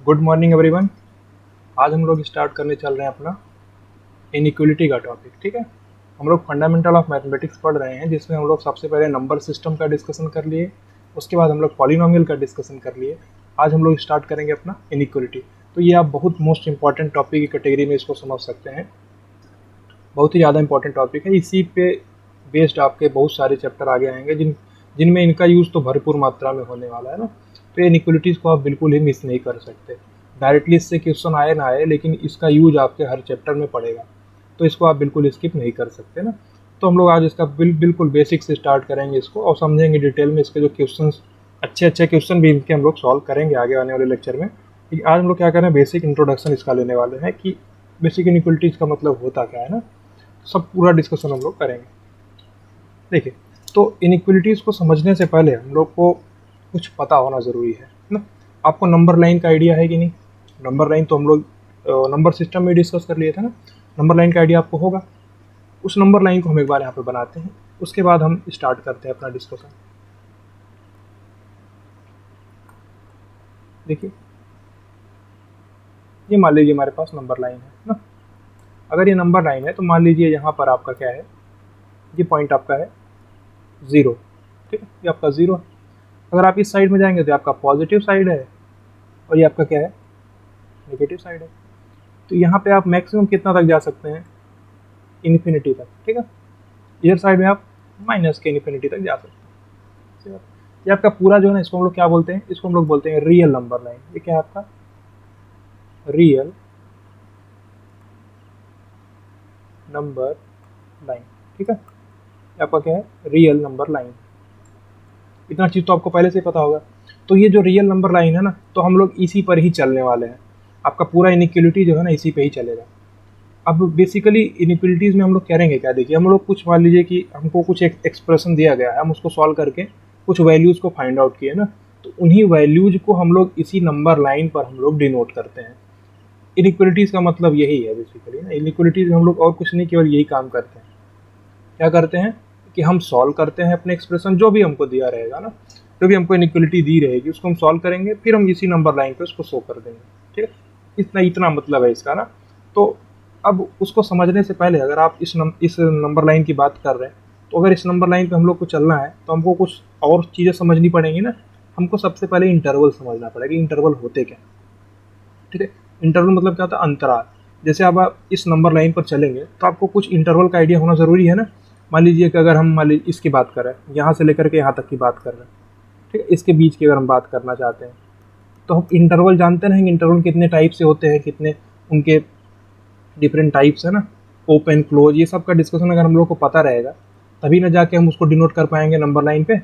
Good morning everyone. आज हम लोग स्टार्ट करने चल रहे हैं अपना इनइक्वलिटी का टॉपिक। ठीक है, हम लोग फंडामेंटल ऑफ मैथमेटिक्स पढ़ रहे हैं, जिसमें हम लोग सबसे पहले नंबर सिस्टम का डिस्कशन कर लिए, उसके बाद हम लोग पॉलिनोमियल का डिस्कशन कर लिए। आज हम लोग स्टार्ट करेंगे अपना इनइक्वलिटी। तो ये आप बहुत मोस्ट इंपॉर्टेंट टॉपिक की कैटेगरी में इसको समझ सकते हैं। बहुत ही ज़्यादा इंपॉर्टेंट टॉपिक है। इसी पे बेस्ड आपके बहुत सारे चैप्टर आगे आएंगे जिनमें इनका यूज़ तो भरपूर मात्रा में होने वाला है ना। तो इनइक्वलिटीज़ को आप बिल्कुल ही मिस नहीं कर सकते। डायरेक्टली इससे क्वेश्चन आए ना आए, लेकिन इसका यूज आपके हर चैप्टर में पड़ेगा, तो इसको आप बिल्कुल स्किप नहीं कर सकते ना। तो हम लोग आज इसका बिल्कुल बेसिक से स्टार्ट करेंगे इसको, और समझेंगे डिटेल में इसके जो क्वेश्चन, अच्छे क्वेश्चन भी इनके हम लोग सॉल्व करेंगे आगे आने वाले लेक्चर में। लेकिन आज हम लोग क्या करें, बेसिक इंट्रोडक्शन इसका लेने वाले हैं कि बेसिक इनइक्वलिटीज़ का मतलब होता क्या है ना। सब पूरा डिस्कशन हम लोग करेंगे। देखिए, तो इनइक्वलिटीज़ को समझने से पहले हम लोग को कुछ पता होना ज़रूरी है ना। आपको नंबर लाइन का आइडिया है कि नहीं? नंबर लाइन तो हम लोग नंबर सिस्टम में डिस्कस कर लिए थे ना। नंबर लाइन का आइडिया आपको होगा। उस नंबर लाइन को हम एक बार यहाँ पे बनाते हैं, उसके बाद हम स्टार्ट करते हैं अपना डिस्कशन। देखिए, ये मान लीजिए हमारे पास नंबर लाइन है ना। अगर ये नंबर लाइन है तो मान लीजिए यहाँ पर आपका क्या है, ये पॉइंट आपका है 0। ठीक है, ये आपका 0 है। अगर आप इस साइड में जाएंगे तो आपका पॉजिटिव साइड है, और ये आपका क्या है, नेगेटिव साइड है। तो यहाँ पे आप मैक्सिमम कितना तक जा सकते हैं, इन्फिनिटी तक। ठीक है, इधर साइड में आप माइनस के इन्फिनिटी तक जा सकते हैं। ये आपका पूरा जो है ना, इसको हम लोग क्या बोलते हैं, इसको हम लोग बोलते हैं रियल नंबर लाइन। ये क्या है आपका रियल नंबर लाइन। ठीक है, ये आपका क्या है, रियल नंबर लाइन। इतना चीज़ तो आपको पहले से पता होगा। तो ये जो रियल नंबर लाइन है ना, तो हम लोग इसी पर ही चलने वाले हैं। आपका पूरा इनइक्वलिटी जो है ना, इसी पे ही चलेगा। अब बेसिकली इनइक्वलिटीज़ में हम लोग करेंगे क्या, देखिए, हम लोग कुछ मान लीजिए कि हमको कुछ एक एक्सप्रेशन दिया गया है, हम उसको सॉल्व करके कुछ वैल्यूज़ को फाइंड आउट किए ना, तो उन्हीं वैल्यूज़ को हम लोग इसी नंबर लाइन पर हम लोग डिनोट करते हैं। इनइक्वलिटीज़ का मतलब यही है बेसिकली ना। इनइक्वलिटीज़ में हम लोग और कुछ नहीं, केवल यही काम करते हैं। क्या करते हैं कि हम सॉल्व करते हैं अपने एक्सप्रेशन, जो भी हमको दिया रहेगा ना, जो भी हमको इनइक्वलिटी दी रहेगी उसको हम सॉल्व करेंगे, फिर हम इसी नंबर लाइन पे उसको शो कर देंगे। ठीक है, इतना मतलब है इसका ना। तो अब उसको समझने से पहले, अगर आप इस नंबर लाइन की बात कर रहे हैं, तो अगर इस नंबर लाइन पे हम लोग को चलना है तो हमको कुछ और चीज़ें समझनी पड़ेंगी ना। हमको सबसे पहले इंटरवल समझना पड़ेगा, इंटरवल होते क्या। ठीक है, इंटरवल मतलब क्या होता है, अंतराल। जैसे अब आप इस नंबर लाइन पर चलेंगे तो आपको कुछ इंटरवल का आइडिया होना ज़रूरी है ना। मान लीजिए कि अगर हम मान लीजिए इसकी बात कर रहे हैं, यहाँ से लेकर के यहाँ तक की बात कर रहे हैं, ठीक है, इसके बीच की अगर हम बात करना चाहते हैं, तो हम इंटरवल जानते रहेंगे। इंटरवल कितने टाइप से होते हैं, कितने उनके डिफरेंट टाइप्स है ना, ओपन क्लोज, ये सब का डिस्कशन अगर हम लोग को पता रहेगा, तभी ना जाके हम उसको डिनोट कर पाएंगे नंबर लाइन पे।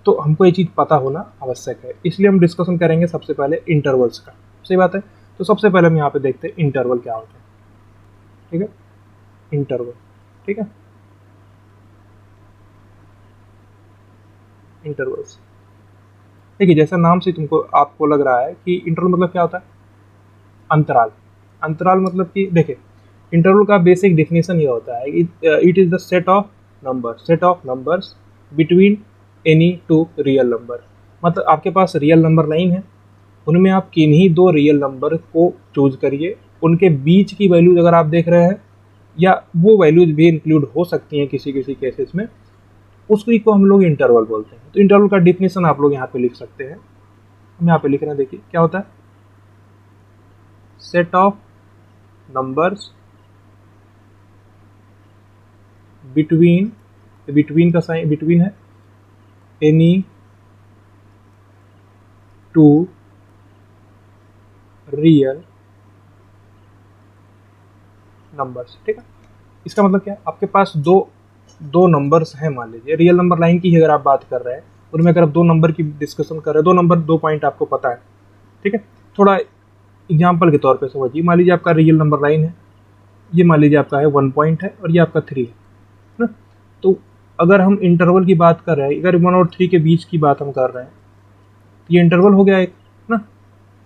तो हमको ये चीज़ पता होना आवश्यक है, इसलिए हम डिस्कशन करेंगे सबसे पहले इंटरवल्स का। सही बात है। तो सबसे पहले हम यहाँ पे देखते हैं इंटरवल क्या होता है। ठीक है, इंटरवल। ठीक है, इंटरवल्स। देखिए, जैसा नाम से तुमको आपको लग रहा है कि इंटरवल मतलब क्या होता है, अंतराल। अंतराल मतलब कि देखिए, इंटरवल का बेसिक डेफिनेशन ये होता है, it is the set of numbers between any two real number. मतलब आपके पास रियल नंबर लाइन है, उनमें आप किन्हीं दो रियल नंबर को चूज करिए, उनके बीच की वैल्यूज अगर आप देख रहे हैं, या वो वैल्यूज भी इंक्लूड हो सकती हैं किसी किसी केसेस में, उसकी को हम लोग इंटरवल बोलते हैं। तो इंटरवल का डिफिनेशन आप लोग यहाँ पे लिख सकते हैं। हम यहाँ पे लिख रहे हैं, देखिए क्या होता है, set of numbers between, between का साइन बिटवीन है, एनी टू रियल नंबर्स। ठीक है, इसका मतलब क्या है, आपके पास दो नंबर्स हैं। मान लीजिए रियल नंबर लाइन की ही अगर आप बात कर रहे हैं, उनमें अगर आप दो नंबर की डिस्कशन कर रहे हैं, दो नंबर, दो पॉइंट आपको पता है। ठीक है, थोड़ा एग्जाम्पल के तौर पे समझिए। मान लीजिए आपका रियल नंबर लाइन है, ये मान लीजिए आपका है 1 पॉइंट है, और ये आपका 3 है ना। तो अगर हम इंटरवल की बात कर रहे हैं, अगर 1 और 3 के बीच की बात हम कर रहे हैं, ये इंटरवल हो गया एक ना,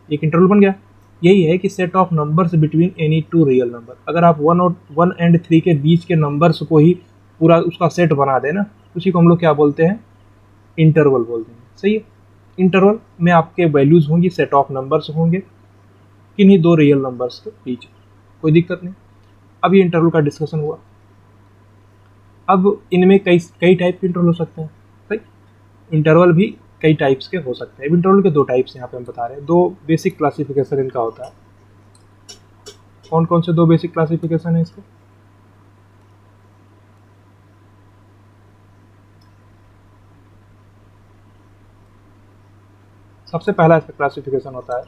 एक इंटरवल बन गया। यही है कि set of numbers between any two real number. अगर आप 1 एंड 3 के बीच के नंबर्स को ही पूरा उसका सेट बना देना, उसी को हम लोग क्या बोलते हैं, इंटरवल बोलते हैं। सही है, इंटरवल में आपके वैल्यूज होंगी, सेट ऑफ नंबर्स होंगे, किन्हीं दो रियल नंबर्स के बीच, कोई दिक्कत नहीं। अब ये इंटरवल का डिस्कशन हुआ। अब इनमें कई कई टाइप के इंटरवल हो सकते हैं, राइट। इंटरवल भी कई टाइप्स के हो सकते हैं। इंटरवल के दो टाइप्स यहाँ पे हम बता रहे हैं, दो बेसिक क्लासिफिकेशन इनका होता है। कौन कौन से दो बेसिक क्लासिफिकेशन है इसके? सबसे पहला इसका क्लासिफिकेशन होता है,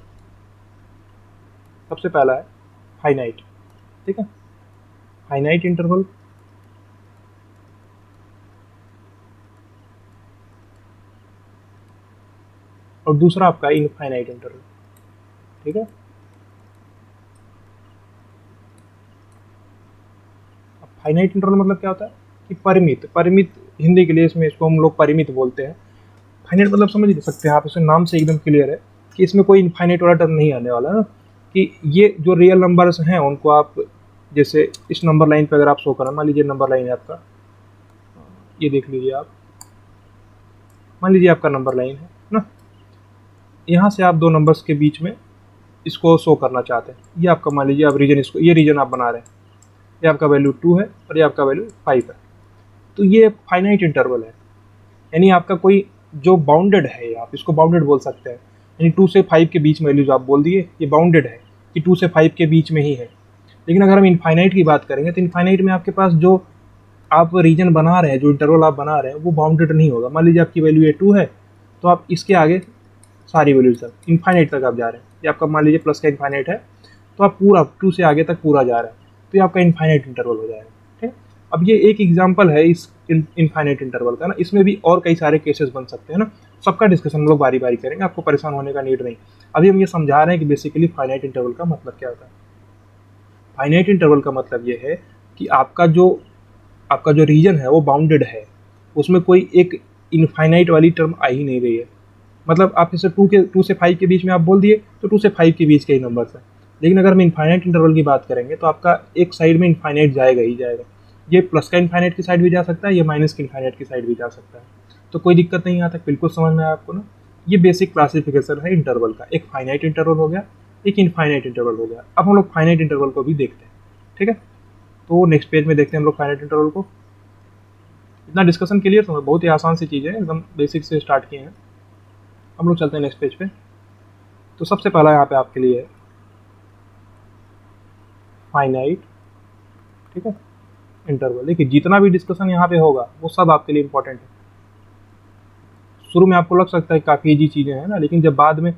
सबसे पहला है फाइनाइट, ठीक है, फाइनाइट इंटरवल। और दूसरा आपका इनफाइनाइट इंटरवल, ठीक है। अब फाइनाइट इंटरवल मतलब क्या होता है कि परिमित, परिमित हिंदी के लिए इसमें इसको हम लोग परिमित बोलते हैं। फाइनाइट मतलब समझ सकते हैं आप, इसे नाम से एकदम क्लियर है कि इसमें कोई इनफाइनाइट वाला टर्म नहीं आने वाला ना, कि ये जो रियल नंबर्स हैं उनको आप जैसे इस नंबर लाइन पे अगर आप शो करें, मान लीजिए नंबर लाइन है आपका, ये देख लीजिए आप, मान लीजिए आपका नंबर लाइन है ना, यहाँ से आप दो नंबर्स के बीच में इसको शो करना चाहते हैं। ये आपका मान लीजिए आप रीजन, इसको ये रीजन आप बना रहे हैं, ये आपका वैल्यू 2 है और ये आपका वैल्यू 5 है। तो ये फाइनाइट इंटरवल है, यानी आपका कोई जो बाउंडेड है, आप इसको बाउंडेड बोल सकते हैं, यानी 2 से 5 के बीच में वैल्यूज आप बोल दिए, ये बाउंडेड है कि 2 से 5 के बीच में ही है। लेकिन अगर हम इनफाइनाइट की बात करेंगे तो इनफाइनाइट में आपके पास जो आप रीजन बना रहे हैं, जो इंटरवल आप बना रहे हैं, वो बाउंडेड नहीं होगा। मान लीजिए आपकी वैल्यू ये 2 है, तो आप इसके आगे सारी वैल्यूज तक इनफाइनाइट तक आप जा रहे हैं। ये आपका मान लीजिए प्लस का इनफाइनाइट है, तो आप पूरा 2 से आगे तक पूरा जा रहे हैं, तो ये आपका इनफाइनाइट इंटरवल हो जाएगा, ठीक है। अब ये एक एग्जांपल है इस इनफाइनाइट इंटरवल का ना, इसमें भी और कई सारे केसेस बन सकते हैं ना, सबका डिस्कशन हम लोग बारी बारी करेंगे, आपको परेशान होने का नीड नहीं। अभी हम ये समझा रहे हैं कि बेसिकली फाइनाइट इंटरवल का मतलब क्या होता है। फाइनाइट इंटरवल का मतलब ये है कि आपका जो रीजन है वो बाउंडेड है, उसमें कोई एक इनफाइनाइट वाली टर्म आ ही नहीं रही है। मतलब आप जैसे 2 से 5 के बीच में आप बोल दिए तो 2 से 5 के बीच के ही नंबर्स हैं। लेकिन अगर हम इनफाइनाइट इंटरवल की बात करेंगे तो आपका एक साइड में इनफाइनाइट जाएगा ही जाएगा। ये प्लस का इनफाइनाइट की साइड भी जा सकता है, ये माइनस के इनफाइनाइट की साइड भी जा सकता है। तो कोई दिक्कत नहीं आता, बिल्कुल समझ में आया आपको ना। ये बेसिक क्लासिफिकेशन है इंटरवल का, एक फाइनाइट इंटरवल हो गया, एक इनफाइनाइट इंटरवल हो गया। अब हम लोग फाइनाइट इंटरवल को भी देखते हैं, ठीक है। तो नेक्स्ट पेज में देखते हैं हम लोग फाइनाइट इंटरवल को। इतना डिस्कशन क्लियर समझ, बहुत ही आसान सी चीज़ है, एकदम बेसिक से स्टार्ट किए हैं। हम लोग चलते हैं नेक्स्ट पेज पे। तो सबसे पहला यहाँ पे आपके लिए है फाइनाइट, ठीक है, इंटरवल। देखिए जितना भी डिस्कशन यहाँ पे होगा वो सब आपके लिए इंपॉर्टेंट है। शुरू में आपको लग सकता है काफ़ी ईजी चीज़ें हैं ना, लेकिन जब बाद में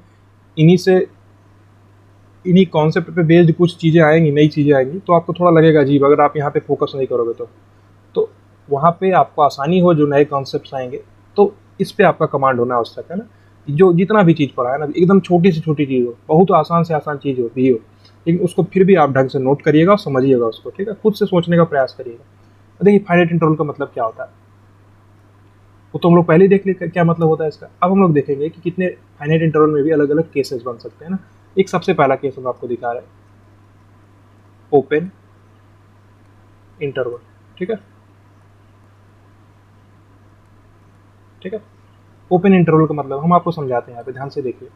इन्हीं कॉन्सेप्ट पे बेस्ड कुछ चीज़ें आएंगी, नई चीज़ें आएंगी, तो आपको थोड़ा लगेगा अजीब अगर आप यहाँ पे फोकस नहीं करोगे तो वहाँ पे आपको आसानी हो, जो नए कॉन्सेप्ट्स आएंगे तो इस पे आपका कमांड होना आवश्यक है ना। जो जितना भी चीज़ पढ़ा है ना, एकदम छोटी से छोटी चीज़ हो, बहुत आसान से आसान चीज़ होती हो, लेकिन उसको फिर भी आप ढंग से नोट करिएगा और समझिएगा उसको, ठीक है, खुद से सोचने का प्रयास करिएगा। देखिए फाइनाइट इंटरवल का मतलब क्या होता है वो तो हम लोग पहले ही देख लिए क्या मतलब होता है इसका। अब हम लोग देखेंगे कि कितने फाइनाइट इंटरवल में भी अलग अलग केसेस बन सकते हैं ना। एक सबसे पहला केस हम आपको दिखा रहे हैं, ओपन इंटरवल, ठीक है, ठीक है। ओपन इंटरवल का मतलब हम आपको समझाते हैं, यहाँ पे ध्यान से देखिए।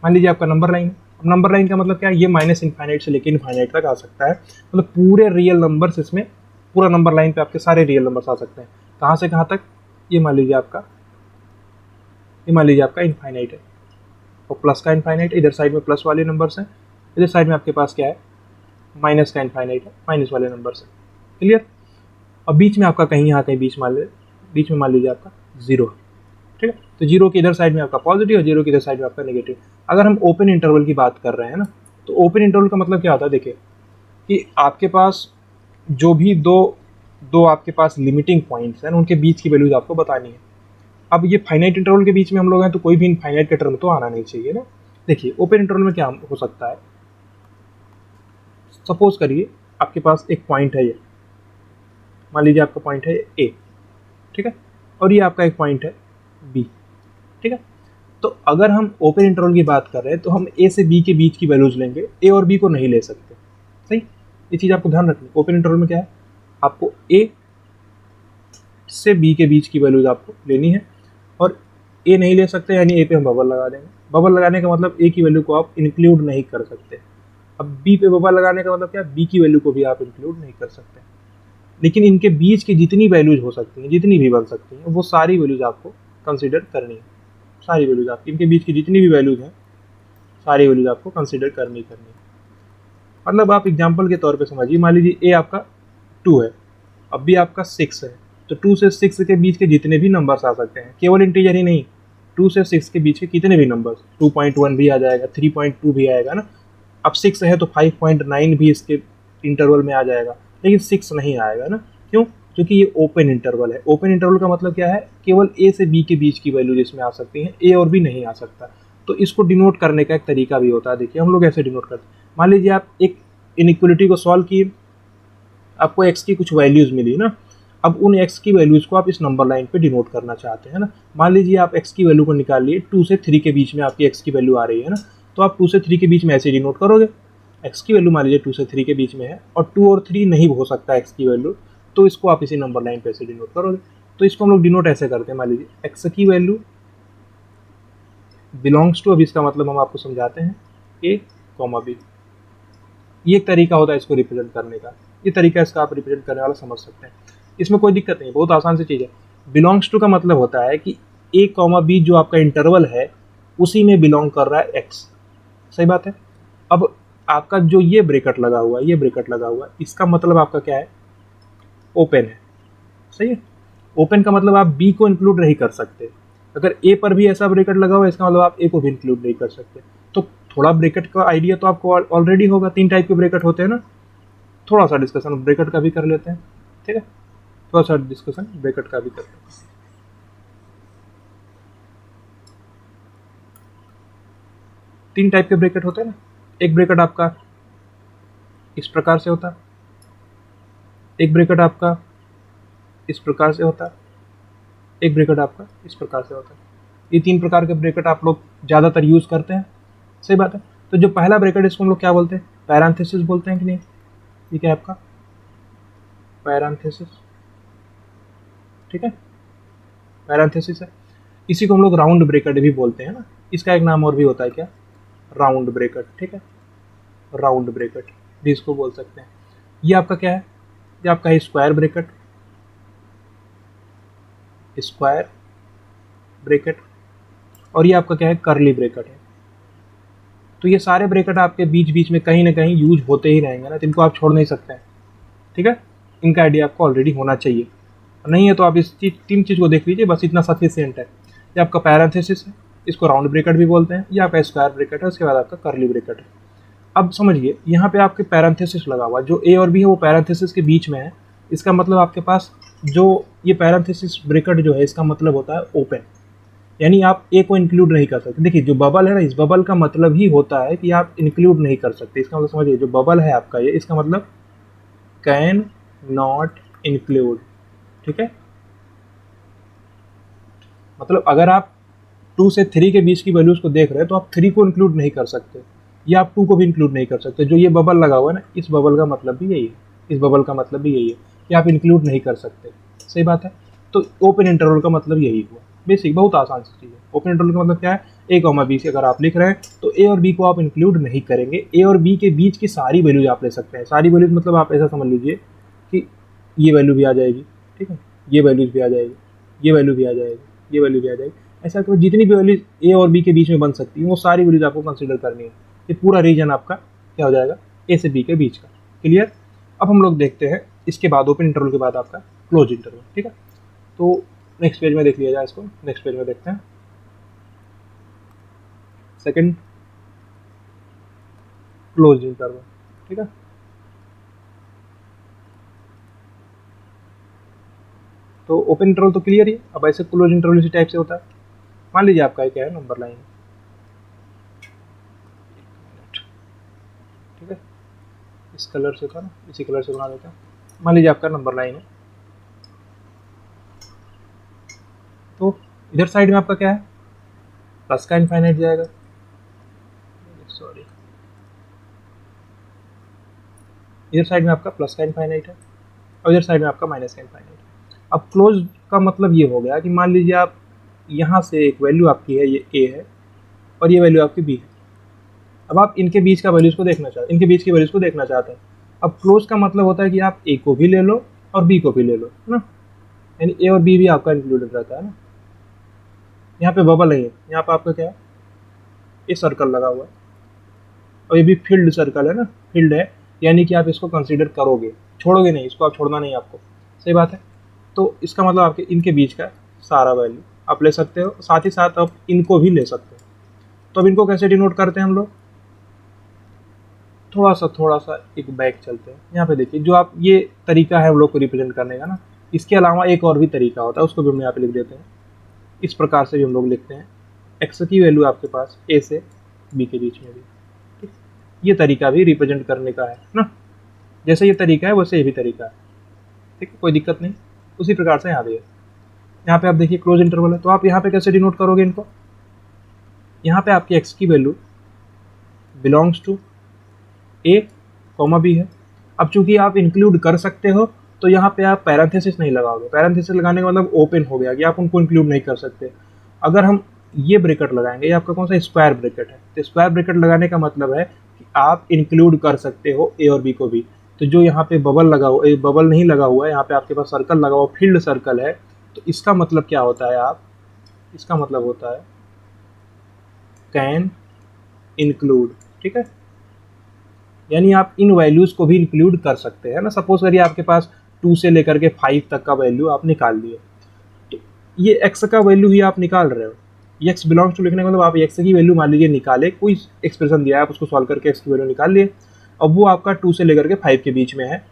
मान लीजिए आपका नंबर लाइन है। अब नंबर लाइन का मतलब क्या है, ये माइनस इनफाइनाइट से लेकर इनफाइनाइट तक आ सकता है, मतलब पूरे रियल नंबर्स इसमें, पूरा नंबर लाइन पे आपके सारे रियल नंबर्स आ सकते हैं। कहाँ से कहाँ तक, ये मान लीजिए आपका इनफाइनाइट है, और प्लस का इनफाइनाइट, इधर साइड में प्लस वाले नंबर्स हैं, इधर साइड में आपके पास क्या है, माइनस का इनफाइनाइट है, माइनस वाले नंबर्स हैं। क्लियर। और बीच में आपका कहीं यहाँ कहीं बीच में मान लीजिए आपका जीरो है, ठीक है। तो जीरो की इधर साइड में आपका पॉजिटिव और जीरो की इधर साइड में आपका नेगेटिव। अगर हम ओपन इंटरवल की बात कर रहे हैं ना, तो ओपन इंटरवल का मतलब क्या होता है, देखिए कि आपके पास जो भी दो दो आपके पास लिमिटिंग पॉइंट्स हैं, उनके बीच की वैल्यूज आपको बतानी है। अब ये फाइनाइट इंटरवल के बीच में हम लोग हैं, तो कोई भी इनफाइनाइट का टर्म तो आना नहीं चाहिए ना। देखिए ओपन इंटरवल में क्या हो सकता है, सपोज करिए आपके पास एक पॉइंट है, ये मान लीजिए आपका पॉइंट है ए, ठीक है, और ये आपका एक पॉइंट है बी, ठीक है। तो अगर हम ओपन इंटरवल की बात कर रहे हैं तो हम ए से बी के बीच की वैल्यूज लेंगे, ए और बी को नहीं ले सकते, सही। ये चीज़ आपको ध्यान रखनी। ओपन इंटरवल में क्या है, आपको ए से बी के बीच की वैल्यूज आपको लेनी है, और ए नहीं ले सकते, यानी ए पे हम बबल लगा देंगे। बबल लगाने का मतलब ए की वैल्यू को आप इंक्लूड नहीं कर सकते। अब बी पे बबल लगाने का मतलब क्या, बी की वैल्यू को भी आप इंक्लूड नहीं कर सकते। लेकिन इनके बीच की जितनी वैल्यूज हो सकती हैं, जितनी भी बन सकती हैं, वो सारी वैल्यूज आपको कंसिडर करनी है। सारी वैल्यूज आपकी, इनके बीच की जितनी भी वैल्यूज हैं, सारी वैल्यूज आपको कंसिडर करनी है। मतलब आप एग्जाम्पल के तौर पे समझिए, मान लीजिए ए आपका 2 है, अब बी आपका 6 है, तो 2 से 6 के बीच के जितने भी नंबर्स आ सकते हैं, केवल इंटीजर ही नहीं, 2 से 6 के बीच के कितने भी नंबर्स, 2.1 भी आ जाएगा, 3.2 भी आएगा ना। अब 6 है तो 5.9 भी इसके इंटरवल में आ जाएगा, लेकिन 6 नहीं आएगा ना। क्यों? क्योंकि ये ओपन इंटरवल है। ओपन इंटरवल का मतलब क्या है, केवल ए से बी के बीच की वैल्यू जिसमें आ सकती है, ए और बी नहीं आ सकता। तो इसको डिनोट करने का एक तरीका भी होता है। देखिए हम लोग ऐसे डिनोट करते हैं, मान लीजिए आप एक इनइक्वलिटी को सॉल्व किए, आपको एक्स की कुछ वैल्यूज मिली ना। अब उन एक्स की वैल्यूज को आप इस नंबर लाइन पे डिनोट करना चाहते हैं ना। मान लीजिए आप एक्स की वैल्यू को निकाल लिए, 2 से 3 के बीच में आपकी एक्स की वैल्यू आ रही है ना, तो आप 2 से 3 के बीच में ऐसे डिनोट करोगे। एक्स की वैल्यू मान लीजिए 2 से 3 के बीच में है, और 2 और 3 नहीं हो सकता एक्स की वैल्यू, तो इसको आप इसी नंबर लाइन पे ऐसे डिनोट करोगे। तो इसको हम लोग डिनोट ऐसे करते हैं, मान लीजिए एक्स की वैल्यू बिलोंग्स टू, अब इसका मतलब हम आपको समझाते हैं, ए कॉमा बी। ये एक तरीका होता है इसको रिप्रेजेंट करने का। ये तरीका इसका आप रिप्रेजेंट करने वाला समझ सकते हैं, इसमें कोई दिक्कत नहीं, बहुत आसान सी चीज़ है। बिलोंग्स टू का मतलब होता है कि ए कॉमा बी जो आपका इंटरवल है, उसी में बिलोंग कर रहा है एक्स। सही बात है। अब आपका जो ये ब्रेकेट लगा हुआ है, ये ब्रेकेट लगा हुआ है, इसका मतलब आपका क्या है, ओपन है। सही है। ओपन का मतलब आप बी को इंक्लूड नहीं कर सकते। अगर ए पर भी ऐसा ब्रेकेट लगा हुआ है, इसका मतलब आप ए को भी इंक्लूड नहीं कर सकते। तो थोड़ा ब्रेकेट का आइडिया तो आपको ऑलरेडी होगा, 3 टाइप के ब्रेकेट होते हैं ना। थोड़ा सा डिस्कशन ब्रेकेट का भी कर लेते हैं, ठीक है। थोड़ा सा डिस्कशन ब्रेकेट का भी कर लेते हैं। 3 टाइप के ब्रेकेट होते हैं ना। एक ब्रेकेट आपका इस प्रकार से होता है, एक ब्रेकेट आपका इस प्रकार से होता है, एक ब्रेकेट आपका इस प्रकार से होता है। ये 3 प्रकार के ब्रेकेट आप लोग ज़्यादातर यूज़ करते हैं। सही बात है। तो जो पहला ब्रेकेट, इसको हम लोग क्या बोलते हैं, पैरेंथेसिस बोलते हैं कि नहीं। ये क्या है आपका पैरेंथेसिस, ठीक है, पैरेंथेसिस है। इसी को हम लोग राउंड ब्रेकेट भी बोलते हैं ना। इसका एक नाम और भी होता है क्या, राउंड ब्रेकेट, ठीक है, राउंड ब्रेकेट भी इसको बोल सकते हैं। ये आपका क्या है, ये आपका है स्क्वायर ब्रेकेट, स्क्वायर ब्रेकेट, और ये आपका क्या है, करली ब्रेकेट है। तो ये सारे ब्रेकेट आपके बीच बीच में कहीं ना कहीं यूज होते ही रहेंगे ना, तो इनको आप छोड़ नहीं सकते हैं, ठीक है। इनका आइडिया आपको ऑलरेडी होना चाहिए, नहीं है तो आप इस 3 चीज़ को देख लीजिए, बस इतना सफिशिएंट है। ये आपका पैरेंथेसिस है, इसको राउंड ब्रेकेट भी बोलते हैं, ये आपका स्क्वायर ब्रेकेट है, उसके बाद आपका करली ब्रेकेट है। अब समझिए, यहाँ पे आपके पैरेंथेसिस लगा हुआ, जो ए और बी है वो पैरेंथेसिस के बीच में है। इसका मतलब आपके पास जो ये पैरेंथेसिस ब्रेकेट जो है, इसका मतलब होता है ओपन, यानी आप ए को इंक्लूड नहीं कर सकते। देखिए जो बबल है ना, इस बबल का मतलब ही होता है कि आप इंक्लूड नहीं कर सकते। इसका मतलब समझिए, जो बबल है आपका ये, इसका मतलब कैन नॉट इंक्लूड, ठीक है। मतलब अगर आप 2 से 3 के बीच की वैल्यूज को देख रहे हैं, तो आप 3 को इंक्लूड नहीं कर सकते, या आप 2 को भी इंक्लूड नहीं कर सकते। जो ये बबल लगा हुआ है ना, इस बबल का मतलब भी यही है, इस बबल का मतलब भी यही है कि आप इंक्लूड नहीं कर सकते। सही बात है। तो ओपन इंटरवल का मतलब यही हुआ, बेसिक, बहुत आसान सी चीज़ है। ओपन इंटरवल का मतलब क्या है, ए कॉमा बी से अगर आप लिख रहे हैं, तो ए और बी को आप इंक्लूड नहीं करेंगे। ए और बी के बीच की सारी वैल्यूज आप ले सकते हैं। सारी वैल्यूज मतलब आप ऐसा समझ लीजिए कि ये वैल्यू भी आ जाएगी, ठीक है, ये वैल्यूज भी आ जाएगी, ये वैल्यू भी आ जाएगी, ये वैल्यू भी आ जाएगी। ऐसा कि जितनी भी वैल्यूज ए और बी के बीच में बन सकती है, वो सारी वैल्यूज आपको कंसिडर करनी है। ये पूरा रीजन आपका क्या हो जाएगा, ए से बी के बीच का। क्लियर। अब हम लोग देखते हैं इसके बाद, ओपन इंटरवल के बाद आपका क्लोज इंटरवल, ठीक है। तो नेक्स्ट पेज में देख लिया जाए इसको, नेक्स्ट पेज में देखते हैं सेकंड क्लोज इंटरवल, ठीक है। तो ओपन इंटरवल तो क्लियर ही। अब ऐसे क्लोज इंटरवल इसी टाइप से होता है। मान लीजिए आपका क्या है, नंबर लाइन, ठीक है, इस कलर से था ना, इसी कलर से बना देते हैं। मान लीजिए आपका नंबर लाइन है, तो इधर साइड में आपका क्या है, प्लस का इनफाइनाइट जाएगा, सॉरी, इधर साइड में आपका प्लस का इनफाइनाइट है, और इधर साइड में आपका माइनस का इनफाइनाइट है। अब क्लोज का मतलब ये हो गया कि मान लीजिए आप यहाँ से एक वैल्यू आपकी है, ये ए है, और ये वैल्यू आपकी बी है। अब आप इनके बीच का वैल्यूज़ को देखना चाहते हैं, इनके बीच की वैल्यूज़ को देखना चाहते हैं। अब क्लोज का मतलब होता है कि आप ए को भी ले लो और बी को भी ले लो, है ना, यानी ए और बी भी आपका इंक्लूडेड रहता है ना। यहाँ पे बबल नहीं है, यहाँ पे आपका क्या है, ये सर्कल लगा हुआ है, और ये भी फील्ड सर्कल है ना, फील्ड है, यानी कि आप इसको कंसीडर करोगे, छोड़ोगे नहीं, इसको आप छोड़ना नहीं आपको, सही बात है। तो इसका मतलब आपके इनके बीच का सारा वैल्यू आप ले सकते हो, साथ ही साथ आप इनको भी ले सकते हो। तो अब इनको कैसे डिनोट करते हैं हम लोग, थोड़ा सा एक बैक चलते हैं। यहाँ पे देखिए, जो आप ये तरीका है हम लोग को रिप्रेजेंट करने का ना, इसके अलावा एक और भी तरीका होता है, उसको भी हम यहाँ पे लिख देते हैं। इस प्रकार से भी हम लोग लिखते हैं, एक्स की वैल्यू आपके पास ए से बी के बीच में भी, ठीक। ये तरीका भी रिप्रेजेंट करने का है ना, जैसे ये तरीका है वैसे ये भी तरीका है, ठीक है, कोई दिक्कत नहीं। उसी प्रकार से यहाँ भी है, यहाँ पे आप देखिए क्लोज इंटरवल है, तो आप यहाँ पे कैसे डिनोट करोगे इनको, यहाँ पे आपकी एक्स की value belongs to A comma B है। अब चूंकि आप इंक्लूड कर सकते हो, तो यहाँ पे आप पैरेंथेसिस नहीं लगाओगे, पैरेंथेसिस लगाने का मतलब ओपन हो गया कि आप उनको इंक्लूड नहीं कर सकते। अगर हम ये ब्रैकेट लगाएंगे, ये आपका कौन सा स्क्वायर ब्रैकेट है, तो स्क्वायर ब्रैकेट लगाने का मतलब है कि आप इंक्लूड कर सकते हो ए और बी को भी। तो जो यहाँ पे बबल लगा हुआ, बबल नहीं लगा हुआ है, यहाँ पे आपके पास सर्कल लगा हुआ, फील्ड सर्कल है, तो इसका मतलब क्या होता है, आप इसका मतलब होता है कैन इंक्लूड, ठीक है, यानी आप इन वैल्यूज़ को भी इंक्लूड कर सकते हैं ना। सपोज करिए आपके पास 2 से लेकर के 5 तक का वैल्यू आप निकाल लिए, तो ये x का वैल्यू ही आप निकाल रहे हो, x बिलोंग्स टू लिखने का मतलब आप x की वैल्यू मान लीजिए निकाले, कोई एक्सप्रेशन दिया है, आप उसको सॉल्व करके x की वैल्यू निकाल लिए, अब वो आपका 2 से लेकर के 5 के बीच में है।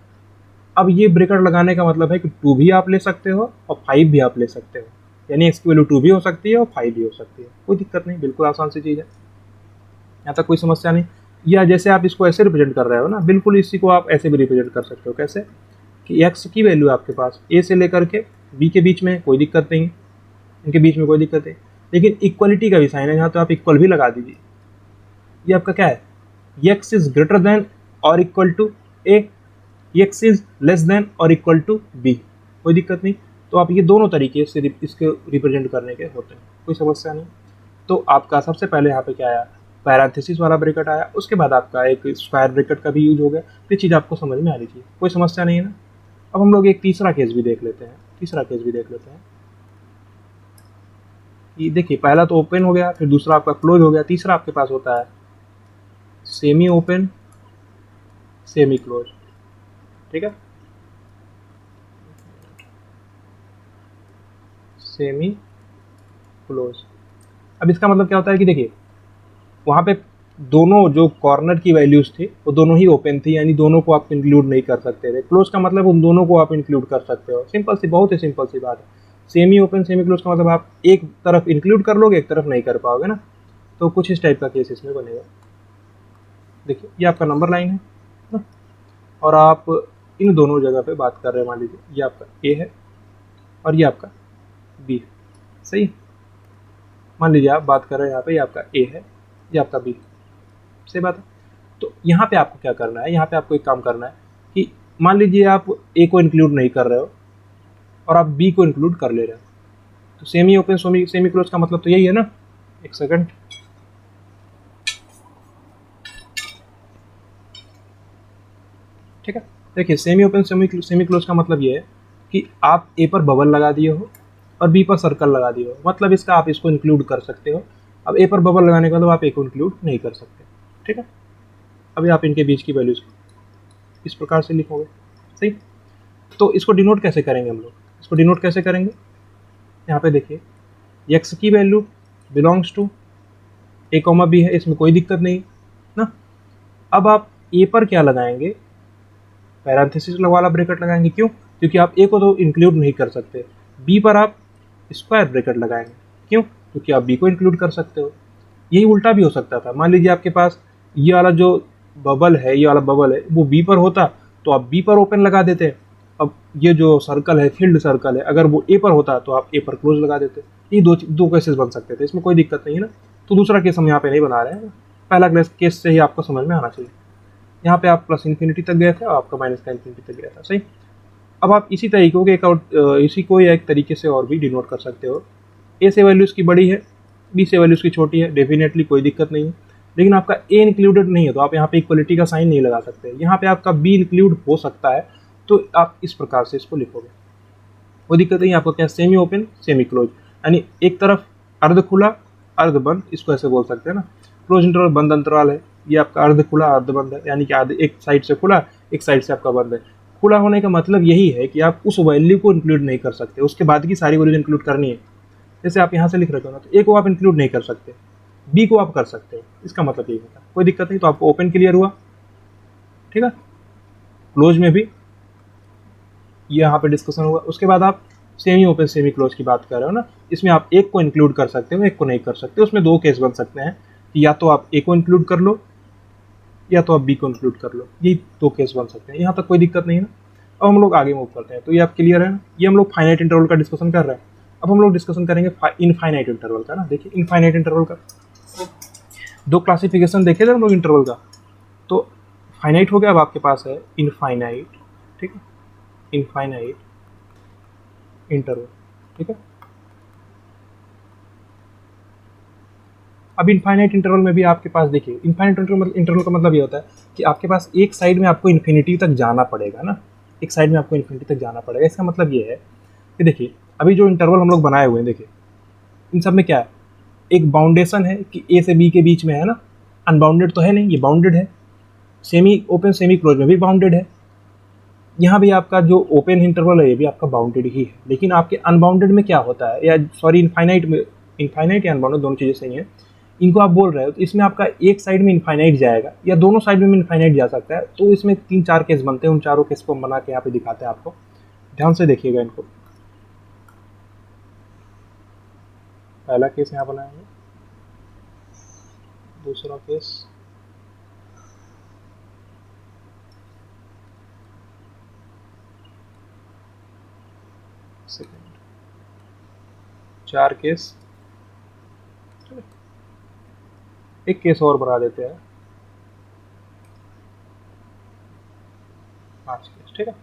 अब ये ब्रैकेट लगाने का मतलब है कि 2 भी आप ले सकते हो और 5 भी आप ले सकते हो, यानी x की वैल्यू 2 भी हो सकती है और 5 भी हो सकती है, कोई दिक्कत नहीं, बिल्कुल आसान सी चीज़ है, यहाँ तक कोई समस्या नहीं। या जैसे आप इसको ऐसे रिप्रेजेंट कर रहे हो ना, बिल्कुल इसी को आप ऐसे भी रिप्रेजेंट कर सकते हो, कैसे कि x की वैल्यू आपके पास a से लेकर के b के बीच में, कोई दिक्कत नहीं, इनके बीच में कोई दिक्कत नहीं, लेकिन इक्वलिटी का भी साइन है यहाँ, तो आप इक्वल भी लगा दीजिए। ये आपका क्या है, x इज ग्रेटर देन और equal to a, x is less than और इक्वल टू b, कोई दिक्कत नहीं। तो आप ये दोनों तरीके से इसके रिप्रेजेंट करने के होते हैं, कोई समस्या नहीं। तो आपका सबसे पहले यहाँ पे क्या आया, पैरेंथेसिस वाला ब्रैकेट आया, उसके बाद आपका एक स्क्वायर ब्रैकेट का भी यूज हो गया, ये चीज़ आपको समझ में आ रही थी, कोई समस्या नहीं है ना। अब हम लोग एक तीसरा केस भी देख लेते हैं, कि देखिए पहला तो ओपन हो गया, फिर दूसरा आपका क्लोज हो गया, तीसरा आपके पास होता है सेमी ओपन सेमी क्लोज, ठीक है, सेमी क्लोज। अब इसका मतलब क्या होता है कि देखिए वहाँ पे दोनों जो कॉर्नर की वैल्यूज थी वो दोनों ही ओपन थी, यानी दोनों को आप इंक्लूड नहीं कर सकते थे। क्लोज का मतलब उन दोनों को आप इंक्लूड कर सकते हो, सिंपल सी, बहुत ही सिंपल सी बात है। सेमी ओपन सेमी क्लोज का मतलब आप एक तरफ इंक्लूड कर लोगे, एक तरफ नहीं कर पाओगे ना, तो कुछ इस टाइप का केस इसमें बनेगा। देखिए ये आपका नंबर लाइन है ना, और आप इन दोनों जगह पे बात कर रहे हैं, मान लीजिए ये आपका ए है और ये आपका बी है, सही है, मान लीजिए आप बात कर रहे हैं यहाँ पे, ये आपका ए है, ये आपका बी, सही बात है। तो यहाँ पे आपको क्या करना है, यहाँ पे आपको एक काम करना है कि मान लीजिए आप ए को इंक्लूड नहीं कर रहे हो और आप बी को इंक्लूड कर ले रहे हो, तो सेमी ओपन सेमी क्लोज का मतलब तो यही है ना। एक सेकंड, ठीक है, देखिए सेमी ओपन सेमी क्लोज का मतलब ये है कि आप ए पर बबल लगा दिए हो और बी पर सर्कल लगा दिए हो, मतलब इसका आप इसको इंक्लूड कर सकते हो। अब ए पर बबल लगाने का मतलब आप ए को इंक्लूड नहीं कर सकते, ठीक है। अभी आप इनके बीच की वैल्यूज इस प्रकार से लिखोगे, सही। तो इसको डिनोट कैसे करेंगे हम लोग, इसको डिनोट कैसे करेंगे, यहाँ पे देखिए एक्स की value belongs to A comma B है, इसमें कोई दिक्कत नहीं ना। अब आप ए पर क्या लगाएंगे, पैरेंथेसिस वाला ब्रैकेट लगाएंगे, क्यों, क्योंकि आप ए को तो इंक्लूड नहीं कर सकते। बी पर आप स्क्वायर ब्रैकेट लगाएंगे, क्यों, क्योंकि आप बी को इंक्लूड कर सकते हो। यही उल्टा भी हो सकता था, मान लीजिए आपके पास ये वाला जो बबल है, ये वाला बबल है, वो बी पर होता तो आप बी पर ओपन लगा देते। अब ये जो सर्कल है, फील्ड सर्कल है, अगर वो ए पर होता तो आप ए पर क्लोज लगा देते। ये दो केसेस बन सकते थे, इसमें कोई दिक्कत नहीं है ना। तो दूसरा केस हम यहाँ पे नहीं बना रहे हैं, पहला केस से ही आपको समझ में आना चाहिए। यहाँ पे आप प्लस इन्फिनिटी तक गए थे और आपका माइनस का इन्फिनिटी तक गया था, सही। अब आप इसी तरीके के इसी को एक तरीके से और भी डिनोट कर सकते हो ए से वैल्यू इसकी बड़ी है, बी से वैल्यू इसकी छोटी है, डेफिनेटली कोई दिक्कत नहीं है। लेकिन आपका ए इंक्लूडेड नहीं है तो आप यहाँ पे इक्वलिटी का साइन नहीं लगा सकते। यहाँ पे आपका बी इंक्लूड हो सकता है तो आप इस प्रकार से इसको लिखोगे, कोई दिक्कत नहीं। आपको क्या सेमी ओपन सेमी क्लोज, यानी एक तरफ अर्ध खुला अर्ध बंद, इसको ऐसे बोल सकते हैं ना। क्लोज इंटरवल बंद अंतराल है, ये आपका अर्ध खुला अर्ध बंद है, यानी कि आधे एक साइड से खुला एक साइड से आपका बंद है। खुला होने का मतलब यही है कि आप उस वैल्यू को इंक्लूड नहीं कर सकते, उसके बाद की सारी वैल्यू इंक्लूड करनी है। जैसे आप यहाँ से लिख रहे हो ना, तो ए को आप इंक्लूड नहीं कर सकते, बी को आप कर सकते हो, इसका मतलब यही होता है। कोई दिक्कत नहीं, तो आपको ओपन क्लियर हुआ, ठीक है। क्लोज में भी ये यहाँ पे डिस्कशन हुआ। उसके बाद आप सेमी ओपन सेमी क्लोज की बात कर रहे हो ना, इसमें आप एक को इंक्लूड कर सकते हो एक को नहीं कर सकते। उसमें दो केस बन सकते हैं कि या तो आप ए को इंक्लूड कर लो या तो आप बी को इंक्लूड कर लो, यही दो केस बन सकते हैं। यहाँ तक कोई दिक्कत नहीं है ना। अब हम लोग आगे मूव करते हैं, तो ये आप क्लियर है ना। ये हम लोग फाइनाइट इंटरवल का डिस्कशन कर रहे हैं। अब हम लोग डिस्कशन करेंगे इनफाइनाइट इंटरवल का ना। देखिए इनफाइनाइट इंटरवल का दो क्लासिफिकेशन देखे थे हम लोग इंटरवल का। तो फाइनाइट हो गया, अब आपके पास है इनफाइनाइट, ठीक है, इनफाइनाइट इंटरवल, ठीक है। अब इनफाइनाइट इंटरवल में भी आपके पास देखिए, इनफाइनाइट इंटरवल का मतलब ये होता है कि आपके पास एक साइड में आपको इन्फिनिटी तक जाना पड़ेगा ना, एक साइड में आपको इन्फिनिटी तक जाना पड़ेगा। इसका मतलब ये है कि देखिए अभी जो इंटरवल हम लोग बनाए हुए हैं, देखिए इन सब में क्या है, एक बाउंडेशन है कि ए से बी के बीच में है ना, अनबाउंडेड तो है नहीं, ये बाउंडेड है। सेमी ओपन सेमी क्लोज में भी बाउंडेड है। यहाँ भी आपका जो ओपन इंटरवल है ये भी आपका बाउंडेड ही है। लेकिन आपके अनबाउंडेड में क्या होता है, या सॉरी इनफाइनाइट में, इनफाइनाइट या अनबाउंडेड दोनों चीज़ें सही हैं, इनको आप बोल रहे हो, तो इसमें आपका एक साइड में इनफाइनाइट जाएगा या दोनों साइड में इनफाइनाइट जा सकता है। तो इसमें 3-4 केस बनते हैं, उन चारों केस को हम बना के यहाँ पे दिखाते हैं आपको, ध्यान से देखिएगा इनको। पहला केस यहाँ बनाएंगे, दूसरा केस, सेकेंड, 4 केस, एक केस और बना देते हैं, 5 केस, ठीक है।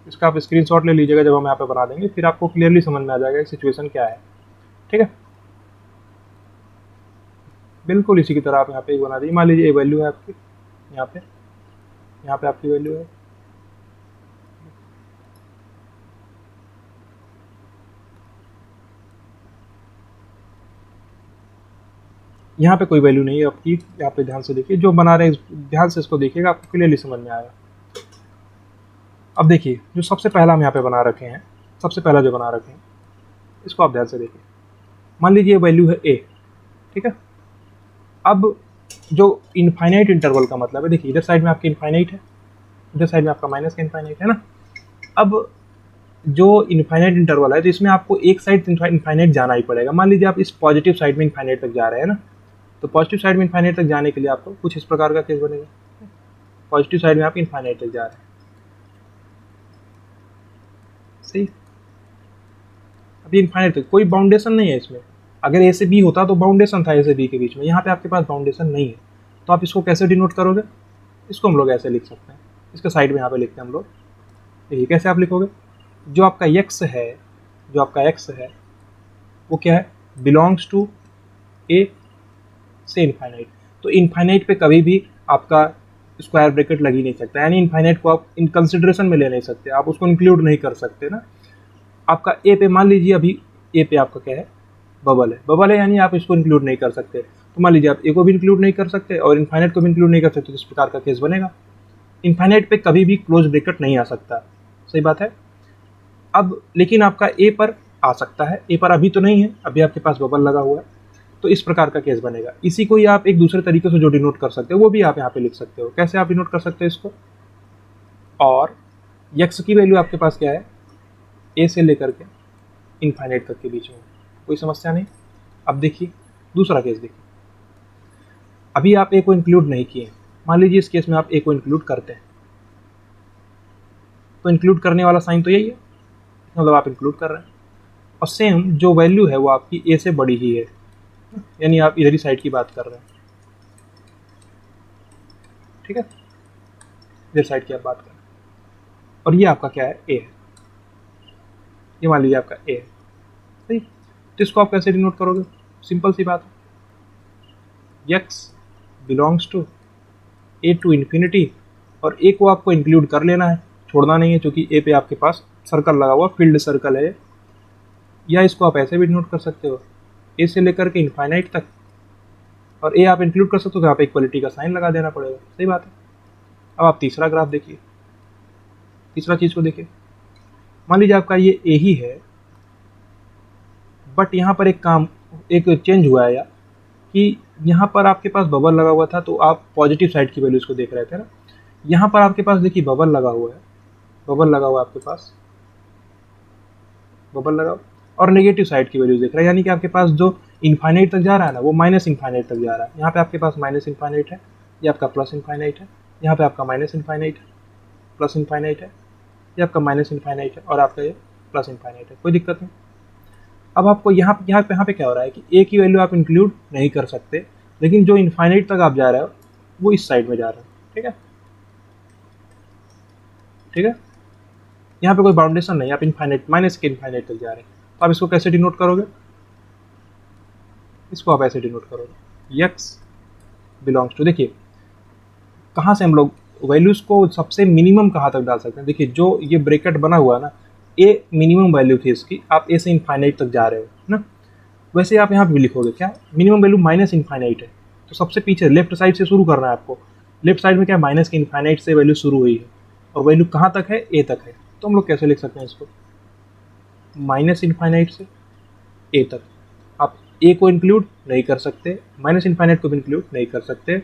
इसका आप स्क्रीनशॉट ले लीजिएगा जब हम यहाँ पे बना देंगे, फिर आपको क्लियरली समझ में आ जाएगा कि सिचुएशन क्या है, ठीक है। बिल्कुल इसी की तरह आप यहाँ पे एक बना दीजिए। मान लीजिए ये वैल्यू है आपकी, यहाँ पे आपकी वैल्यू है, यहाँ पे कोई वैल्यू नहीं है आपकी। यहाँ पे ध्यान से देखिए, जो बना रहे हैं ध्यान से इसको देखिएगा, आपको क्लियरली समझ में आएगा। अब देखिए जो सबसे पहला हम यहाँ पे बना रखे हैं, सबसे पहला जो बना रखे हैं इसको आप ध्यान से देखिए। मान लीजिए वैल्यू है ए, ठीक है। अब जो इनफाइनाइट इंटरवल का मतलब है, देखिए इधर साइड में आपकी इनफाइनाइट है, इधर साइड में आपका माइनस का इनफाइनाइट है ना। अब जो इनफाइनाइट इंटरवल है तो इसमें आपको एक साइड इनफाइनाइट जाना ही पड़ेगा। मान लीजिए आप इस पॉजिटिव साइड में इनफाइनाइट तक जा रहे हैं ना, तो पॉजिटिव साइड में इनफाइनाइट तक जाने के लिए आपको कुछ इस प्रकार का केस बनेगा। पॉजिटिव साइड में आप इनफाइनाइट तक जा रहे हैं, सही। अभी इनफाइनाइट तक कोई बाउंडेशन नहीं है इसमें। अगर ए से बी होता तो बाउंडेशन था ए से बी के बीच में, यहाँ पे आपके पास बाउंडेशन नहीं है। तो आप इसको कैसे डिनोट करोगे, इसको हम लोग ऐसे लिख सकते हैं, इसके साइड में यहाँ पे लिखते हैं हम लोग। देखिए कैसे आप लिखोगे, जो आपका एक्स है, जो आपका एक्स है वो क्या है, बिलोंग्स टू ए से इनफाइनाइट। तो इनफाइनाइट पे कभी भी आपका स्क्वायर ब्रैकेट लग ही नहीं सकता, यानी इनफाइनाइट को आप इन कंसिडरेशन में ले नहीं सकते, आप उसको इंक्लूड नहीं कर सकते ना। आपका ए पे मान लीजिए अभी ए पे आपका क्या है, बबल है, बबल है यानी आप इसको इंक्लूड नहीं कर सकते। तो मान लीजिए आप ए को भी इंक्लूड नहीं कर सकते और इनफाइनाइट को भी इंक्लूड नहीं कर सकते, तो इस प्रकार का केस बनेगा। इनफाइनाइट पे कभी भी क्लोज ब्रैकेट नहीं आ सकता, सही बात है। अब लेकिन आपका ए पर आ सकता है, ए पर अभी तो नहीं है, अभी आपके पास बबल लगा हुआ है, तो इस प्रकार का केस बनेगा। इसी को ही आप एक दूसरे तरीके से जो डिनोट कर सकते हो वो भी आप यहाँ पे लिख सकते हो। कैसे आप डिनोट कर सकते हो इसको, और यक्स की वैल्यू आपके पास क्या है, ए से लेकर के इनफाइनाइट तक के बीच में, कोई समस्या नहीं। अब देखिए दूसरा केस देखिए, अभी आप ए को इंक्लूड नहीं किए, मान लीजिए इस केस में आप ए को इंक्लूड करते हैं, तो इंक्लूड करने वाला साइन तो यही है, मतलब आप इंक्लूड कर रहे हैं। और सेम जो वैल्यू है वो आपकी ए से बड़ी ही है, यानी आप इधर ही साइड की बात कर रहे हैं, ठीक है, इधर साइड की आप बात कर रहे हैं। और ये आपका क्या है, ए है, ये मान लीजिए आपका ए है, सही। तो इसको आप कैसे डिनोट करोगे? सिंपल सी बात है, x belongs to a to infinity, और a को आपको इंक्लूड कर लेना है, छोड़ना नहीं है, क्योंकि a पे आपके पास सर्कल लगा हुआ, फील्ड सर्कल है। या इसको आप ऐसे भी डिनोट कर सकते हो, a से लेकर के इनफाइनाइट तक, और a आप इंक्लूड कर सकते हो तो यहाँ पे इक्वलिटी का साइन लगा देना पड़ेगा। सही बात है। अब आप तीसरा ग्राफ देखिए, तीसरा चीज़ को देखिए। मान लीजिए आपका ये a ही है, बट यहाँ पर एक चेंज हुआ है, या कि यहाँ पर आपके पास बबल लगा हुआ था, तो आप पॉजिटिव साइड की वैल्यूज को देख रहे थे ना। यहाँ पर आपके पास देखिए बबल लगा हुआ है, बबल लगा हुआ है आपके पास, बबल लगा हुआ, और नेगेटिव साइड की वैल्यूज देख रहे हैं, यानी कि आपके पास जो इनफाइनाइट तक जा रहा है ना, वो माइनस इनफाइनाइट तक जा रहा है। यहाँ पे आपके पास माइनस इनफाइनाइट है, ये आपका प्लस इनफाइनाइट है, यहाँ पे आपका माइनस इनफाइनाइट है, प्लस इनफाइनाइट है, ये आपका माइनस इनफाइनाइट है, और आपका ये प्लस इनफाइनाइट है। कोई दिक्कत नहीं। अब आपको यहाँ पे क्या हो रहा है कि ए की वैल्यू आप इंक्लूड नहीं कर सकते, लेकिन जो इनफाइनाइट तक आप जा रहे हो वो इस साइड में जा रहे हो। ठीक है, ठीक है। यहाँ पे कोई बाउंडेशन नहीं, आप इनफाइनाइट, माइनस के इनफाइनाइट तक जा रहे हैं। तो आप इसको कैसे डिनोट करोगे? इसको आप ऐसे डिनोट करोगे, x बिलोंग्स टू, देखिए कहाँ से हम लोग वैल्यूज को सबसे मिनिमम कहाँ तक डाल सकते हैं। देखिए जो ये ब्रैकेट बना हुआ है ना, a मिनिमम वैल्यू थी इसकी, आप a से इनफाइनाइट तक जा रहे हो ना, वैसे आप यहाँ पे भी लिखोगे क्या, मिनिमम वैल्यू माइनस इनफाइनाइट है, तो सबसे पीछे लेफ्ट साइड से शुरू करना है आपको। लेफ्ट साइड में क्या, माइनस के इनफाइनाइट से वैल्यू शुरू हुई है, और वैल्यू कहाँ तक है, a तक है। तो हम लोग कैसे लिख सकते हैं इसको, माइनस इनफाइनाइट से a तक। आप a को इंक्लूड नहीं कर सकते, माइनस इनफाइनाइट को भी इंक्लूड नहीं कर सकते,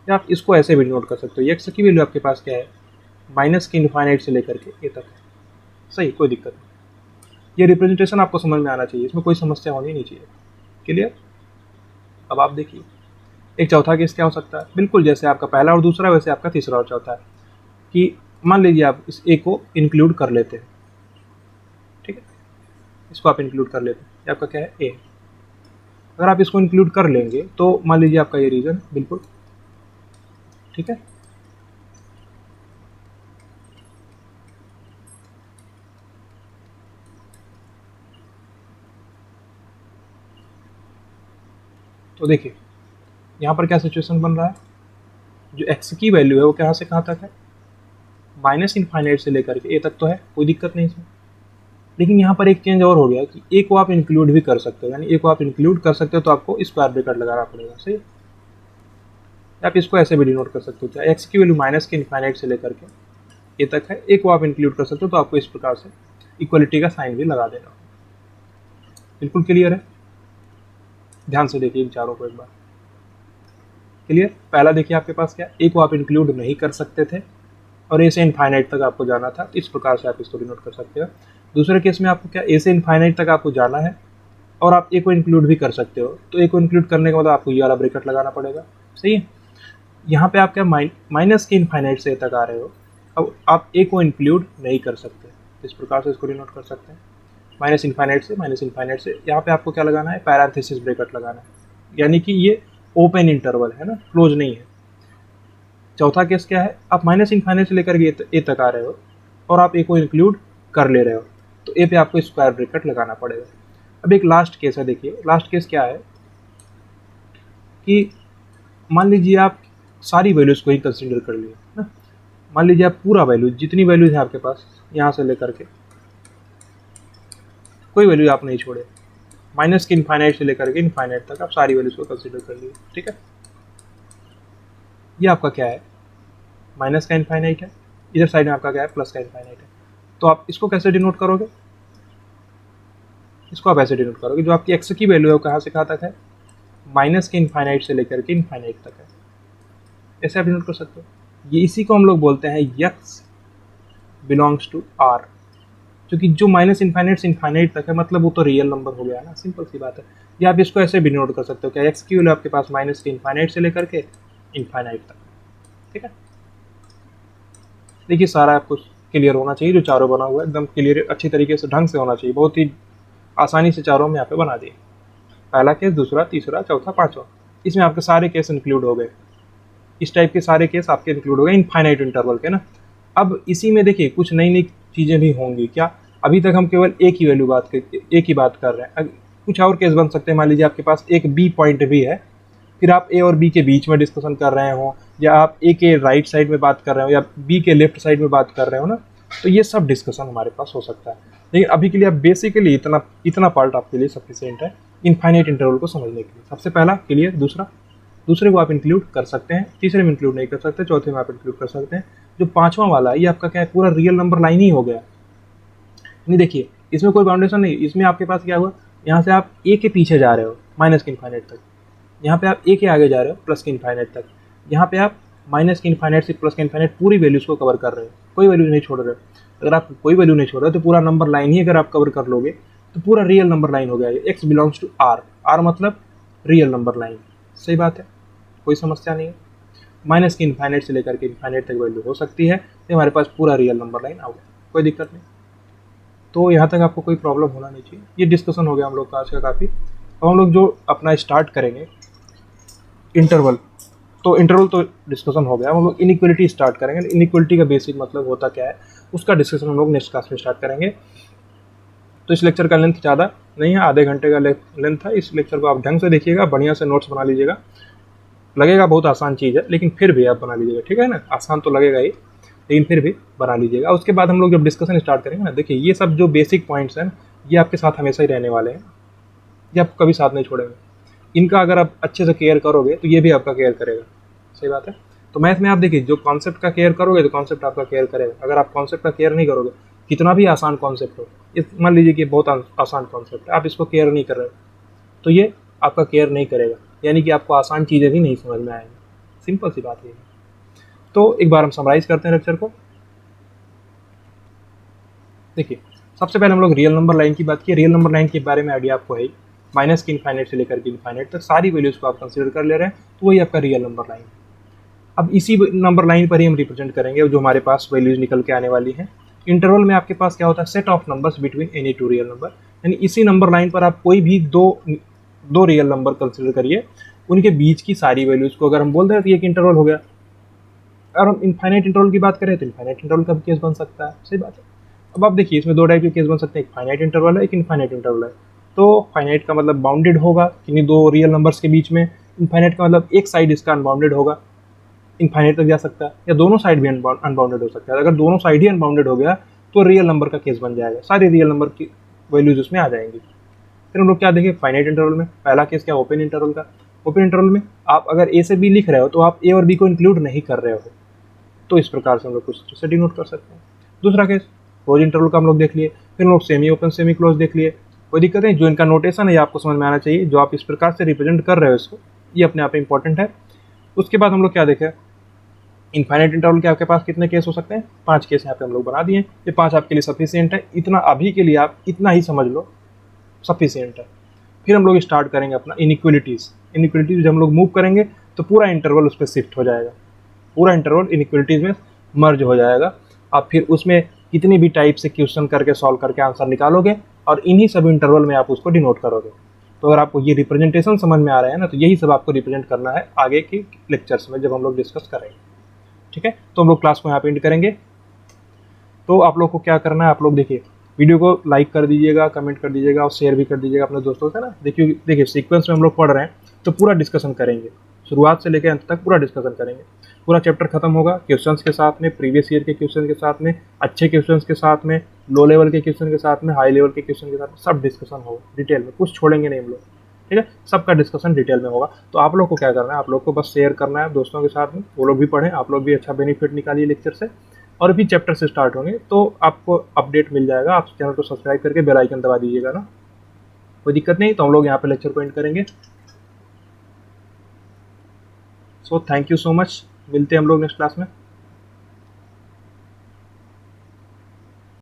या आप इसको ऐसे भी नोट कर सकते हो, x की वैल्यू आपके पास क्या है, माइनस के इनफाइनाइट से लेकर के a तक है। सही, कोई दिक्कत नहीं। ये रिप्रेजेंटेशन आपको समझ में आना चाहिए, इसमें कोई समस्या होनी नहीं चाहिए। क्लियर? अब आप देखिए एक चौथा केस क्या हो सकता है, बिल्कुल जैसे आपका पहला और दूसरा वैसे आपका तीसरा और चौथा है, कि मान लीजिए आप इस a को इंक्लूड कर लेते हैं। ठीक है, इसको आप इंक्लूड कर लेते हैं, ये आपका क्या है, a। अगर आप इसको इंक्लूड कर लेंगे तो मान लीजिए आपका ये रीजन बिल्कुल ठीक है। तो देखिए यहाँ पर क्या सिचुएशन बन रहा है, जो x की वैल्यू है वो कहाँ से कहाँ तक है, माइनस इनफाइनाइट से लेकर के a तक तो है, कोई दिक्कत नहीं इसमें। लेकिन यहाँ पर एक चेंज और हो गया कि a को आप इंक्लूड भी कर सकते हो, यानी a को आप इंक्लूड कर सकते हो तो आपको स्क्वायर ब्रैकेट लगाना पड़ेगा। सही, आप इसको ऐसे भी डिनोट कर सकते हो, चाहे x की वैल्यू माइनस के इनफाइनाइट से लेकर के a तक है, a को आप इंक्लूड कर सकते हो तो आपको इस प्रकार से इक्वलिटी का साइन भी लगा देना। बिल्कुल क्लियर है? ध्यान से देखिए इन चारों को एक बार। क्लियर? पहला देखिए आपके पास क्या, a को आप इंक्लूड नहीं कर सकते थे और a से इनफाइनाइट तक आपको जाना था, इस प्रकार से आप इसको डिनोट कर सकते हो। दूसरे केस में आपको क्या, a से इनफाइनाइट तक आपको जाना है और आप a को इंक्लूड भी कर सकते हो, तो a को इंक्लूड करने के बाद आपको ये वाला ब्रैकेट लगाना पड़ेगा। सही है? यहाँ पे आप क्या, माइनस के इनफाइनाइट से a तक आ रहे हो, अब आप a को इंक्लूड नहीं कर सकते, इस प्रकार से इसको डिनोट कर सकते हैं, माइनस इनफाइनाइट से। यहाँ पे आपको क्या लगाना है, पैरेंथेसिस ब्रैकेट लगाना है, यानी कि ये ओपन इंटरवल है ना, क्लोज नहीं है। चौथा केस क्या है, आप माइनस इनफाइनाइट से लेकर ए तक आ रहे हो और आप ए को इंक्लूड कर ले रहे हो, तो ए पे आपको स्क्वायर ब्रैकेट लगाना पड़ेगा। अब एक लास्ट केस है, देखिए लास्ट केस क्या है कि मान लीजिए आप सारी वैल्यूज को ही कंसिडर कर लिए ना, मान लीजिए आप पूरा वैल्यू, जितनी वैल्यूज है आपके पास यहाँ से लेकर के कोई वैल्यू आप नहीं छोड़े, माइनस के इनफाइनाइट से लेकर के इनफाइनाइट तक आप सारी वैल्यूज को कंसिडर कर लिए। ठीक है, ये आपका क्या है, माइनस का इनफाइनाइट है, इधर साइड में आपका क्या है, प्लस का इनफाइनाइट है। तो आप इसको कैसे डिनोट करोगे, इसको आप ऐसे डिनोट करोगे, जो आपकी एक्स की वैल्यू है वो कहाँ से कहाँ तक है, माइनस के इनफाइनाइट से लेकर के इनफाइनाइट तक है, ऐसे आप डिनोट कर सकते हो। ये इसी को हम लोग बोलते हैं x बिलोंग्स टू r, क्योंकि जो माइनस इनफाइनाइट से इनफाइनाइट तक है मतलब वो तो रियल नंबर हो गया ना, सिंपल सी बात है। या आप इसको ऐसे भी डिनोट कर सकते हो, क्या x की वैल्यू आपके पास माइनस के इनफाइनाइट से लेकर के इनफाइनाइट तक। ठीक है, देखिए सारा आपको क्लियर होना चाहिए, जो चारों बना हुआ है एकदम क्लियर, अच्छी तरीके से ढंग से होना चाहिए, बहुत ही आसानी से चारों में यहाँ पे बना दिए। पहला केस, दूसरा, तीसरा, चौथा, पांचवा, इसमें आपके सारे केस इंक्लूड हो गए, इस टाइप के सारे केस आपके इंक्लूड हो गए इनफाइनाइट इंटरवल के ना। अब इसी में देखिए कुछ नई नई चीज़ें भी होंगी। क्या, अभी तक हम केवल ए की वैल्यू बात कर, ए की बात कर रहे हैं, कुछ और केस बन सकते हैं, मान लीजिए आपके पास एक बी पॉइंट भी है, फिर आप ए और बी के बीच में डिस्कशन कर रहे हो, या आप ए के राइट साइड में बात कर रहे हो या बी के लेफ्ट साइड में बात कर रहे हो ना, तो ये सब डिस्कशन हमारे पास हो सकता है। लेकिन अभी के लिए आप बेसिकली इतना पार्ट आपके लिए सफिशिएंट है इनफाइनाइट इंटरवल को समझने के लिए। सबसे पहला क्लियर, दूसरे को आप इंक्लूड कर सकते हैं, तीसरे में इंक्लूड नहीं कर सकते, चौथे में आप इंक्लूड कर सकते हैं। जो पांचवा वाला है ये आपका क्या है, पूरा रियल नंबर लाइन ही हो गया। नहीं देखिए, इसमें कोई बाउंडेशन नहीं, इसमें आपके पास क्या हुआ, यहाँ से आप ए के पीछे जा रहे हो माइनस के इनफाइनाइट तक, यहाँ पे आप ए के आगे जा रहे हो प्लस के इनफाइनाइट तक, यहाँ पे आप माइनस के इनफाइनाइट से प्लस के इनफाइनाइट पूरी वैल्यूज को कवर कर रहे हो, कोई वैल्यू नहीं छोड़ रहे हो। अगर आप कोई वैल्यू नहीं छोड़ रहे हो तो पूरा नंबर लाइन ही अगर आप कवर कर लोगे तो पूरा रियल नंबर लाइन हो गया। X belongs to R, R मतलब रियल नंबर लाइन। सही बात है, कोई समस्या नहीं है। माइनस के इनफाइनाइट से लेकर के इनफाइनाइट तक वैल्यू हो सकती है, तो हमारे पास पूरा रियल नंबर लाइन आ गया, कोई दिक्कत नहीं। तो यहाँ तक आपको कोई प्रॉब्लम होना नहीं चाहिए। ये डिस्कशन हो गया हम लोग का आज का काफ़ी। अब हम लोग जो अपना स्टार्ट करेंगे इंटरवल, तो इंटरवल तो डिस्कशन हो गया, हम लोग इनइक्वलिटी स्टार्ट करेंगे। इनइक्वलिटी का बेसिक मतलब होता क्या है उसका डिस्कशन हम लोग नेक्स्ट क्लास में स्टार्ट करेंगे। तो इस लेक्चर का लेंथ ज़्यादा नहीं है, आधे घंटे का लेंथ है। इस लेक्चर को आप ढंग से देखिएगा, बढ़िया से नोट्स बना लीजिएगा। लगेगा बहुत आसान चीज़ है लेकिन फिर भी आप बना लीजिएगा, ठीक है ना। आसान तो लगेगा ही लेकिन फिर भी बना लीजिएगा। उसके बाद हम लोग जब डिस्कशन स्टार्ट करेंगे ना, देखिए ये सब जो बेसिक पॉइंट्स हैं ये आपके साथ हमेशा ही रहने वाले हैं, ये आपको कभी साथ नहीं छोड़ेंगे। इनका अगर आप अच्छे से केयर करोगे तो ये भी आपका केयर करेगा। सही बात है। तो मैथ में आप देखिए, जो कॉन्सेप्ट का केयर करोगे तो कॉन्सेप्ट आपका केयर करेगा। अगर आप कॉन्सेप्ट का केयर नहीं करोगे, कितना भी आसान कॉन्सेप्ट हो, मान लीजिए कि बहुत आसान कॉन्सेप्ट है, आप इसको केयर नहीं कर रहे तो ये आपका केयर नहीं करेगा, यानी कि आपको आसान चीज़ें भी नहीं समझ में आएंगी। सिंपल सी बात है। तो एक बार हम समराइज करते हैं लेक्चर को। देखिए, सबसे पहले हम लोग रियल नंबर लाइन की बात की। रियल नंबर लाइन के बारे में आइडिया आपको है, माइनस के इनफाइनाइट से लेकर के इनफाइनाइट तक सारी वैल्यूज को आप कंसीडर कर ले रहे हैं, तो वही आपका रियल नंबर लाइन है। अब इसी नंबर लाइन पर ही हम रिप्रेजेंट करेंगे जो हमारे पास वैल्यूज निकल के आने वाली हैं। इंटरवल में आपके पास क्या होता है, set of numbers between any two real number, यानी इसी नंबर लाइन पर आप कोई भी दो रियल नंबर कंसिडर करिए, उनके बीच की सारी वैल्यूज को अगर हम बोल रहे हैं तो एक इंटरवल हो गया। अगर हम इनफाइनाइट इंटरवल की बात करें तो इनफाइनाइट इंटरवल का भी केस बन सकता है। सही बात है। अब आप देखिए, इसमें दो टाइप के केस बन सकते हैं, एक फाइनाइट इंटरवल है, एक इनफाइनाइट इंटरवल है। तो फाइनाइट का मतलब बाउंडेड होगा किन्हीं दो रियल नंबर्स के बीच में, इनफाइनाइट का मतलब एक साइड इसका अनबाउंडेड होगा, इनफाइनाइट तक जा सकता है, या दोनों साइड भी अनबाउंडेड हो सकता है। अगर दोनों साइड ही अनबाउंडेड हो गया तो रियल नंबर का केस बन जाएगा, सारे रियल नंबर की वैल्यूज उसमें आ जाएंगी। फिर हम लोग क्या देखें, फाइनाइट इंटरवल में पहला केस क्या, ओपन इंटरवल का। ओपन इंटरवल में आप अगर ए से बी लिख रहे हो तो आप ए और बी को इंक्लूड नहीं कर रहे हो, तो इस प्रकार से हम लोग कुछ से डिनोट कर सकते हैं। दूसरा केस क्लोज इंटरवल का हम लोग देख लिए। फिर हम लोग सेमी ओपन सेमी क्लोज देख लिए। कोई दिक्कत नहीं, जो इनका नोटेशन है ये आपको समझ में आना चाहिए, जो आप इस प्रकार से रिप्रेजेंट कर रहे हो इसको, ये अपने आप में इंपॉर्टेंट है। उसके बाद हम लोग क्या देखें, इनफाइनाइट इंटरवल के आपके पास कितने केस हो सकते हैं, 5 केस यहाँ पे हम लोग बना दिए। ये 5 आपके लिए सफिशिएंट है, इतना अभी के लिए आप इतना ही समझ लो, सफिशिएंट है। फिर हम लोग स्टार्ट करेंगे अपना इनइक्वलिटीज़। इनइक्वलिटीज जब हम लोग मूव करेंगे तो पूरा इंटरवल उस पर शिफ्ट हो जाएगा, पूरा इंटरवल इनइक्वलिटीज में मर्ज हो जाएगा। आप फिर उसमें कितनी भी टाइप से क्वेश्चन करके सॉल्व करके आंसर निकालोगे और इन्हीं सब इंटरवल में आप उसको डिनोट करोगे। तो अगर आपको ये रिप्रेजेंटेशन समझ में आ रहा है ना, तो यही सब आपको रिप्रेजेंट करना है आगे के लेक्चर्स में जब हम लोग डिस्कस करेंगे। ठीक है, तो हम लोग क्लास को यहाँ पे एंड करेंगे। तो आप लोग को क्या करना है, आप लोग देखिए वीडियो को लाइक कर दीजिएगा, कमेंट कर दीजिएगा और शेयर भी कर दीजिएगा अपने दोस्तों से ना। देखिए सीक्वेंस में हम लोग पढ़ रहे हैं तो पूरा डिस्कशन करेंगे, शुरुआत से लेकर अंत तक पूरा डिस्कशन करेंगे। पूरा चैप्टर खत्म होगा क्वेश्चंस के साथ में, प्रीवियस ईयर के क्वेश्चन के साथ में, अच्छे क्वेश्चंस के साथ में, लो लेवल के क्वेश्चन के साथ में, हाई लेवल के क्वेश्चन के साथ में, सब डिस्कशन होगा डिटेल में, कुछ छोड़ेंगे नहीं हम लोग। ठीक है, सबका डिस्कशन डिटेल में होगा। तो आप लोग को क्या करना है, आप लोग को बस शेयर करना है दोस्तों के साथ में, वो लोग भी पढ़ें, आप लोग भी अच्छा बेनिफिट निकालिए लेक्चर से। और भी चैप्टर से स्टार्ट होंगे तो आपको अपडेट मिल जाएगा। आप चैनल को सब्सक्राइब करके बेल आइकन दबा दीजिएगा ना, कोई दिक्कत नहीं। तो हम लोग यहाँ पे लेक्चर को एंड करेंगे। So thank you so much, मिलते हैं हम लोग नेक्स्ट क्लास में।